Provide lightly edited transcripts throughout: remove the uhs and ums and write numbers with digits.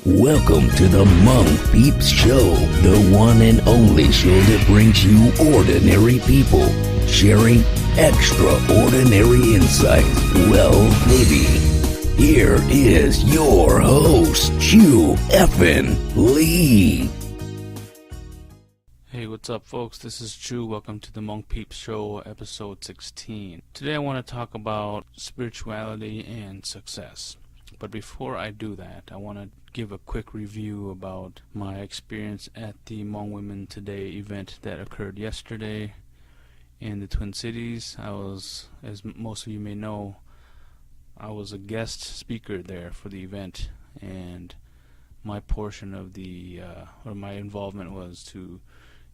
Welcome to the Hmong Peeps Show, the one and only show that brings you ordinary people sharing extraordinary insight. Well, maybe. Here is your host, Chew Effin Lee. Hey, what's up, folks? This is Chew. Welcome to the Hmong Peeps Show, episode 16. Today I want to talk about spirituality and success. But before I do that, I want to give a quick review about my experience at the Hmong Women Today event that occurred yesterday in the Twin Cities. I was, as most of you may know, I was a guest speaker there for the event, and my portion of the, or my involvement was to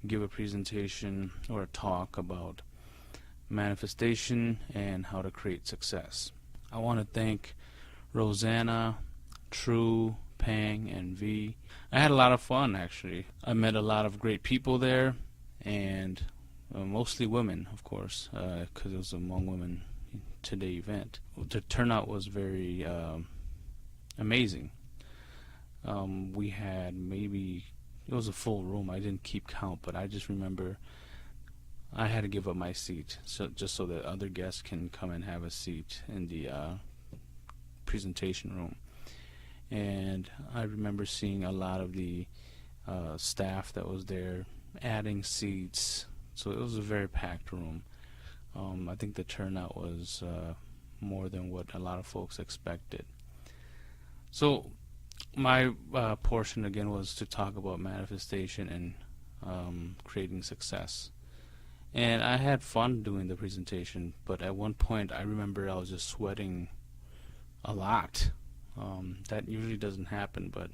give a presentation or a talk about manifestation and how to create success. I want to thank Rosanna, True, Pang, and V. I had a lot of fun, actually. I met a lot of great people there, and mostly women, of course, because it was a Hmong Women Today event. The turnout was very amazing. We had maybe, it was a full room. I didn't keep count, but I just remember I had to give up my seat just so that other guests can come and have a seat in the presentation room. And I remember seeing a lot of the staff that was there adding seats, so it was a very packed room. I think the turnout was more than what a lot of folks expected. So my portion again was to talk about manifestation and creating success. And I had fun doing the presentation, but at one point I remember I was just sweating a lot. That usually doesn't happen, but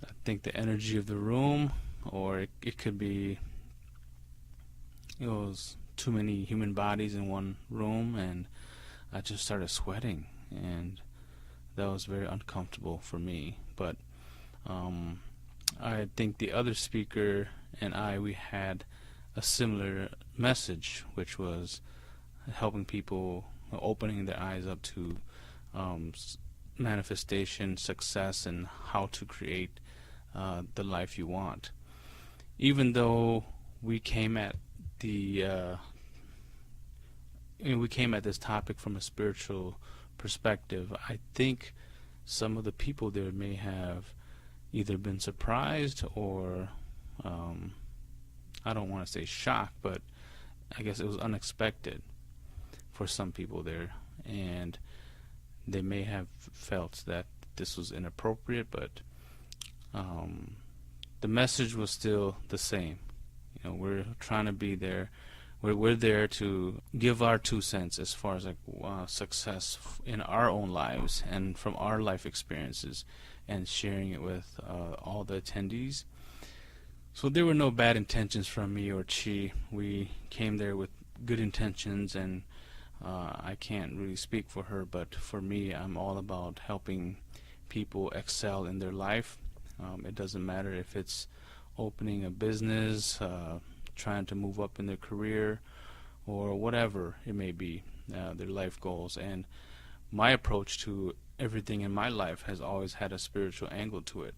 I think the energy of the room, or it could be it was too many human bodies in one room, and I just started sweating, and that was very uncomfortable for me. But I think the other speaker and we had a similar message, which was helping people, opening their eyes up to manifestation, success, and how to create the life you want. Even though we came at this topic from a spiritual perspective, I think some of the people there may have either been surprised or I don't want to say shocked, but I guess it was unexpected for some people there, and they may have felt that this was inappropriate, but the message was still the same. You know, we're trying to be there. We're there to give our 2 cents as far as success in our own lives and from our life experiences, and sharing it with all the attendees. So there were no bad intentions from me or Chi. We came there with good intentions, and I can't really speak for her, but for me, I'm all about helping people excel in their life. It doesn't matter if it's opening a business, trying to move up in their career, or whatever it may be, their life goals. And my approach to everything in my life has always had a spiritual angle to it,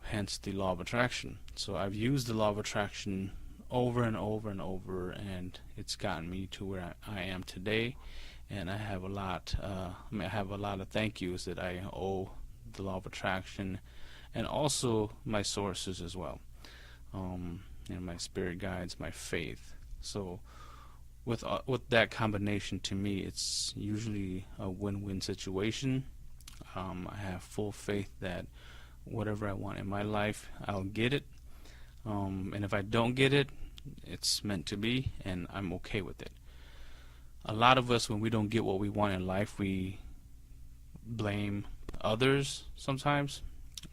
hence the law of attraction. So I've used the law of attraction over and over and over, and it's gotten me to where I am today. And I have a lot of thank yous that I owe the law of attraction, and also my sources as well, my spirit guides, my faith. So with that combination, to me, it's usually a win-win situation. I have full faith that whatever I want in my life, I'll get it. And if I don't get it, it's meant to be, and I'm okay with it. A lot of us, when we don't get what we want in life, we blame others sometimes,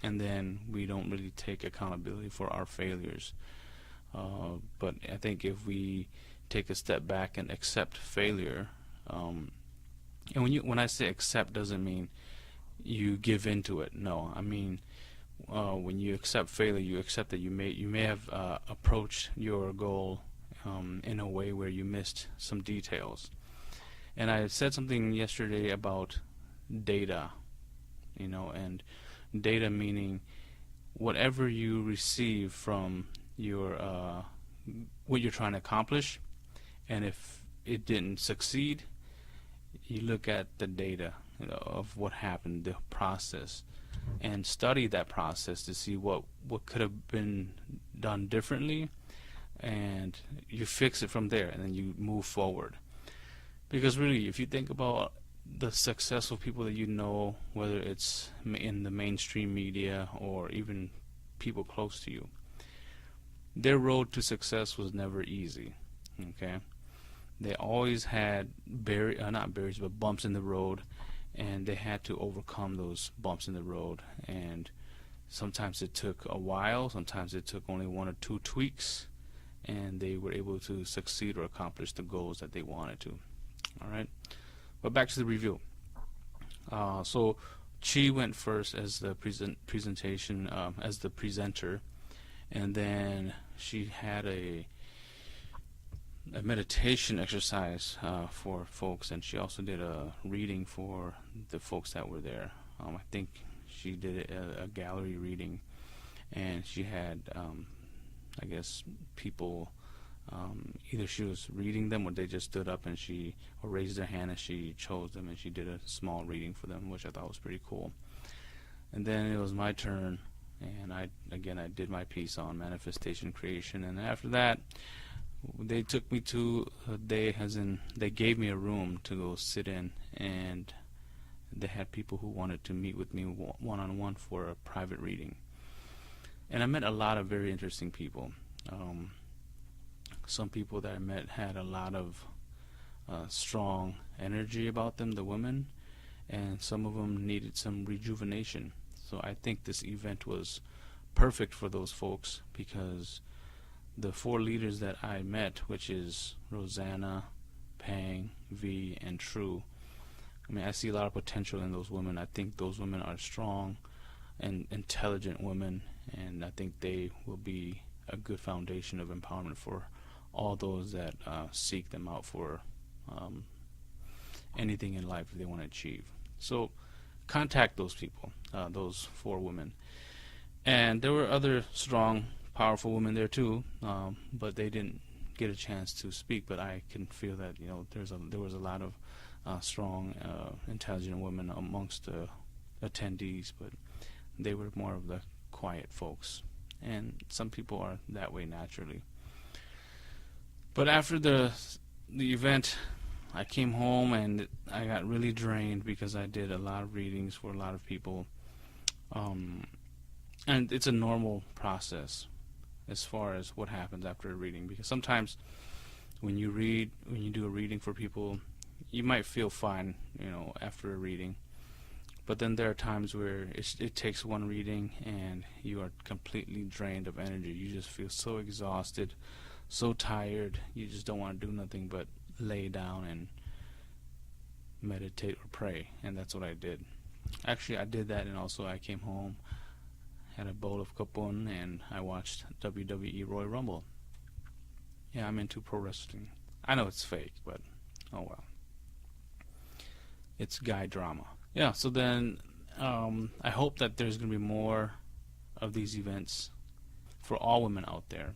and then we don't really take accountability for our failures. But I think if we take a step back and accept failure, and when I say accept, doesn't mean you give into it. No, I mean, when you accept failure, you accept that you may have approached your goal in a way where you missed some details. And I said something yesterday about data and data meaning whatever you receive from your what you're trying to accomplish, and if it didn't succeed, you look at the data of what happened, the process, and study that process to see what could have been done differently, and you fix it from there, and then you move forward. Because really, if you think about the successful people that you know, whether it's in the mainstream media or even people close to you, their road to success was never easy. Okay, they always had not barriers, but bumps in the road, and they had to overcome those bumps in the road. And sometimes it took a while, sometimes it took only 1 or 2 tweaks, and they were able to succeed or accomplish the goals that they wanted to. All right, but back to the review. So Chi went first as the presentation, as the presenter, and then she had a meditation exercise for folks, and she also did a reading for the folks that were there. I think she did a gallery reading, and she had, I guess, people, either she was reading them or they just stood up and or raised their hand and she chose them, and she did a small reading for them, which I thought was pretty cool. And then it was my turn, and I did my piece on manifestation creation, and after that they took me to they gave me a room to go sit in, and they had people who wanted to meet with me one-on-one for a private reading. And I met a lot of very interesting people. Some people that I met had a lot of strong energy about them, the women, and some of them needed some rejuvenation. So I think this event was perfect for those folks, because the 4 leaders that I met, which is Rosanna, Pang, V, and True, I mean, I see a lot of potential in those women. I think those women are strong and intelligent women, and I think they will be a good foundation of empowerment for all those that seek them out for anything in life they want to achieve. So contact those people, those 4 women. And there were other strong, powerful women there too, but they didn't get a chance to speak. But I can feel that there was a lot of strong, intelligent women amongst the attendees, but they were more of the quiet folks. And some people are that way naturally. But after the event, I came home and I got really drained because I did a lot of readings for a lot of people. And it's a normal process as far as what happens after a reading, because sometimes when you do a reading for people, you might feel fine, after a reading. But then there are times where it takes one reading and you are completely drained of energy. You just feel so exhausted, so tired, you just don't want to do nothing but lay down and meditate or pray. And that's what I did. Actually, I did that, and also I came home, had a bowl of kapun, and I watched WWE Royal Rumble. Yeah, I'm into pro wrestling. I know it's fake, but oh well. It's guy drama. Yeah, so then I hope that there's going to be more of these events for all women out there.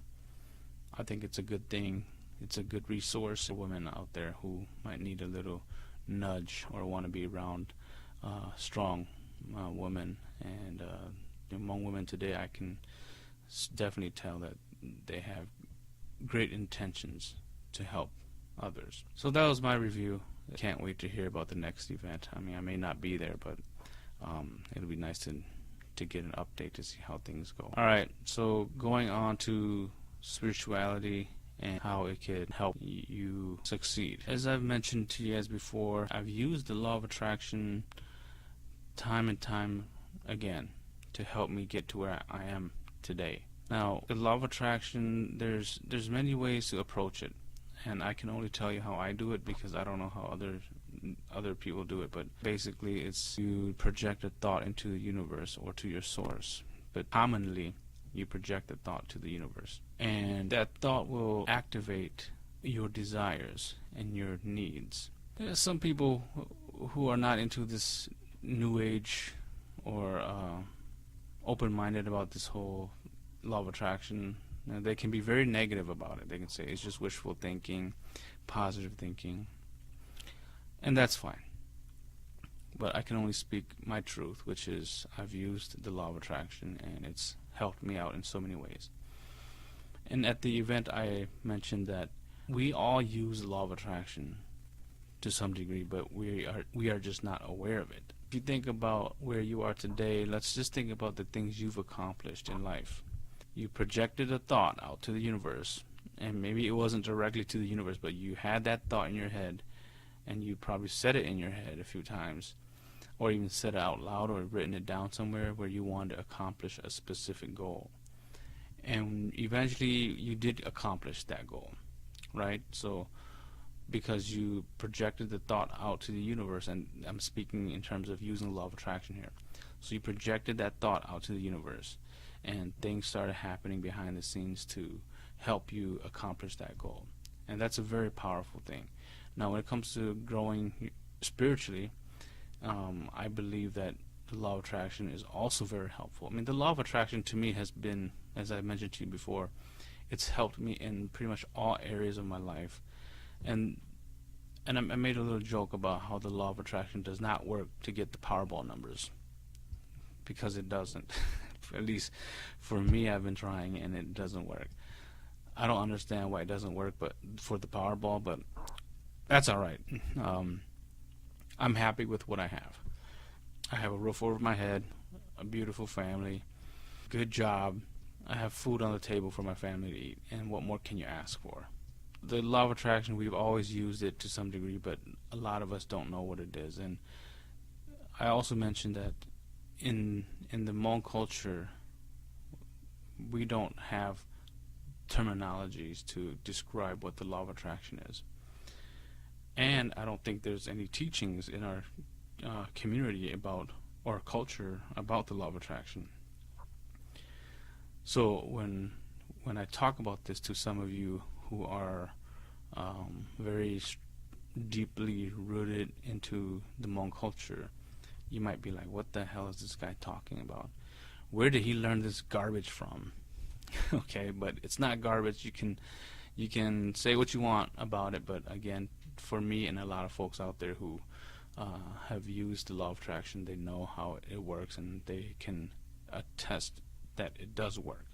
I think it's a good thing. It's a good resource for women out there who might need a little nudge or want to be around strong women. And among women today, I can definitely tell that they have great intentions to help others. So that was my review. I can't wait to hear about the next event. I mean, I may not be there, but it'll be nice to get an update to see how things go. All right, so going on to spirituality and how it could help you succeed. As I've mentioned to you guys before, I've used the law of attraction time and time again to help me get to where I am today. Now, the law of attraction, there's many ways to approach it, and I can only tell you how I do it because I don't know how other people do it. But basically, it's you project a thought into the universe or to your source. But commonly, you project a thought to the universe, and that thought will activate your desires and your needs. There are some people who are not into this new age or open-minded about this whole law of attraction, they can be very negative about it. They can say it's just wishful thinking, positive thinking, and that's fine. But I can only speak my truth, which is I've used the law of attraction and it's helped me out in so many ways. And at the event I mentioned that we all use the law of attraction to some degree, but we are just not aware of it. If you think about where you are today, let's just think about the things you've accomplished in life. You projected a thought out to the universe, and maybe it wasn't directly to the universe, but you had that thought in your head, and you probably said it in your head a few times, or even said it out loud or written it down somewhere where you wanted to accomplish a specific goal. And eventually you did accomplish that goal, right? So because you projected the thought out to the universe, and I'm speaking in terms of using the law of attraction here. So you projected that thought out to the universe, and things started happening behind the scenes to help you accomplish that goal. And that's a very powerful thing. Now when it comes to growing spiritually, I believe that the law of attraction is also very helpful. I mean, the law of attraction to me has been, as I mentioned to you before, it's helped me in pretty much all areas of my life. And I made a little joke about how the law of attraction does not work to get the Powerball numbers, because it doesn't. At least for me, I've been trying and it doesn't work. I don't understand why it doesn't work, but for the Powerball, but that's all right. I'm happy with what I have. I have a roof over my head, a beautiful family, good job. I have food on the table for my family to eat, and what more can you ask for? The law of attraction, we've always used it to some degree, but a lot of us don't know what it is. And I also mentioned that in the Hmong culture, we don't have terminologies to describe what the law of attraction is. And I don't think there's any teachings in our community about, or culture about, the law of attraction. So when I talk about this to some of you who are very deeply rooted into the Hmong culture, you might be like, what the hell is this guy talking about? Where did he learn this garbage from? Okay, but it's not garbage. You can say what you want about it, but again, for me and a lot of folks out there who have used the law of attraction, they know how it works and they can attest that it does work.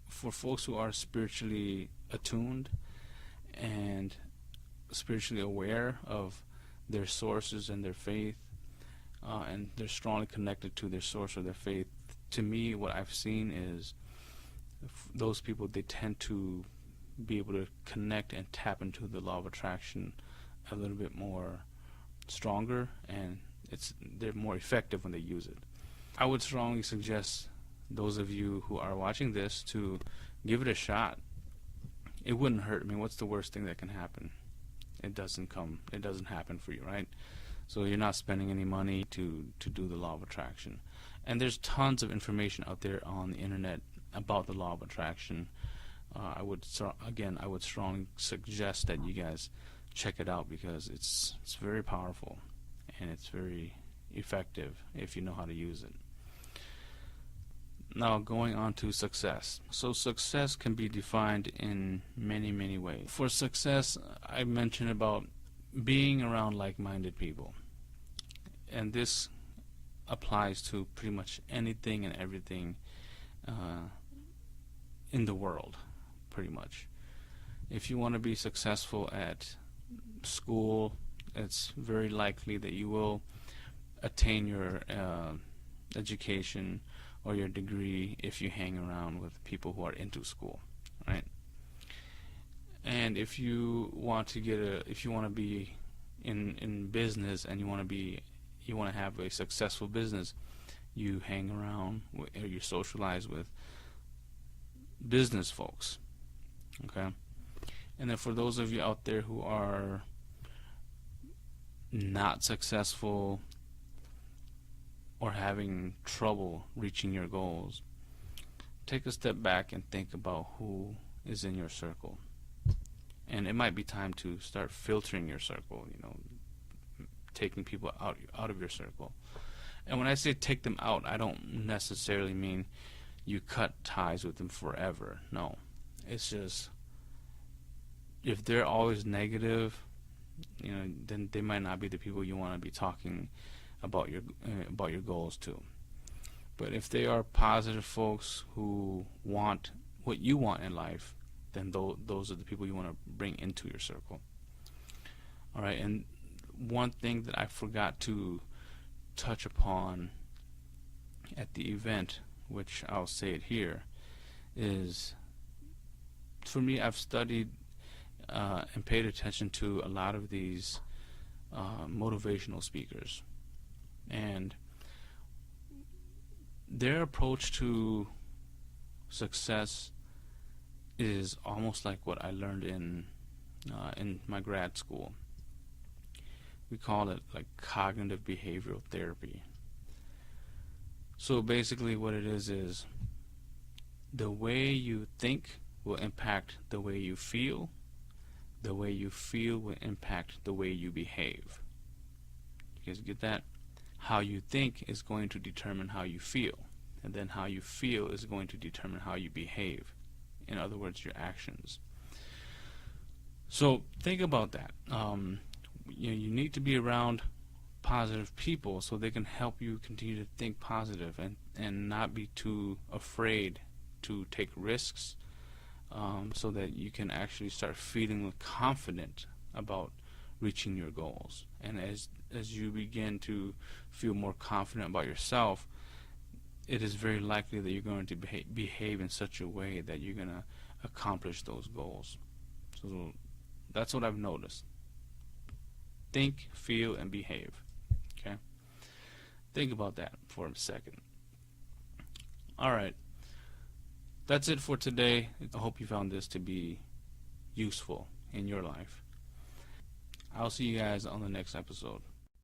For folks who are spiritually attuned and spiritually aware of their sources and their faith, and they're strongly connected to their source or their faith, to me what I've seen is those people, they tend to be able to connect and tap into the law of attraction a little bit more stronger, and they're more effective when they use it. I would strongly suggest those of you who are watching this to give it a shot. It wouldn't hurt. I mean, what's the worst thing that can happen? It doesn't happen for you, right? So you're not spending any money to do the law of attraction. And there's tons of information out there on the internet about the law of attraction. I would strongly suggest that you guys check it out, because it's very powerful and it's very effective if you know how to use it. Now, going on to success. So success can be defined in many, many ways. For success, I mentioned about being around like-minded people. And this applies to pretty much anything and everything in the world, pretty much. If you want to be successful at school, it's very likely that you will attain your education or your degree if you hang around with people who are into school, right? And if you want to be in business and you want to have a successful business, you hang around or you socialize with business folks, okay? And then for those of you out there who are not successful or having trouble reaching your goals, take a step back and think about who is in your circle. And it might be time to start filtering your circle, taking people out of your circle. And when I say take them out, I don't necessarily mean you cut ties with them forever. No. It's just, if they're always negative, then they might not be the people you want to be talking about your goals to. But if they are positive folks who want what you want in life, then those are the people you want to bring into your circle. All right, and one thing that I forgot to touch upon at the event, which I'll say it here, is, for me, I've studied and paid attention to a lot of these motivational speakers, and their approach to success is almost like what I learned in my grad school. We call it like cognitive behavioral therapy. So basically what it is the way you think will impact the way you feel. The way you feel will impact the way you behave. You guys get that? How you think is going to determine how you feel, and then how you feel is going to determine how you behave. In other words, your actions. So think about that. You need to be around positive people so they can help you continue to think positive and not be too afraid to take risks, so that you can actually start feeling confident about reaching your goals. And as you begin to feel more confident about yourself, it is very likely that you're going to behave in such a way that you're going to accomplish those goals. So that's what I've noticed. Think, feel, and behave. Okay? Think about that for a second. Alright. That's it for today. I hope you found this to be useful in your life. I'll see you guys on the next episode.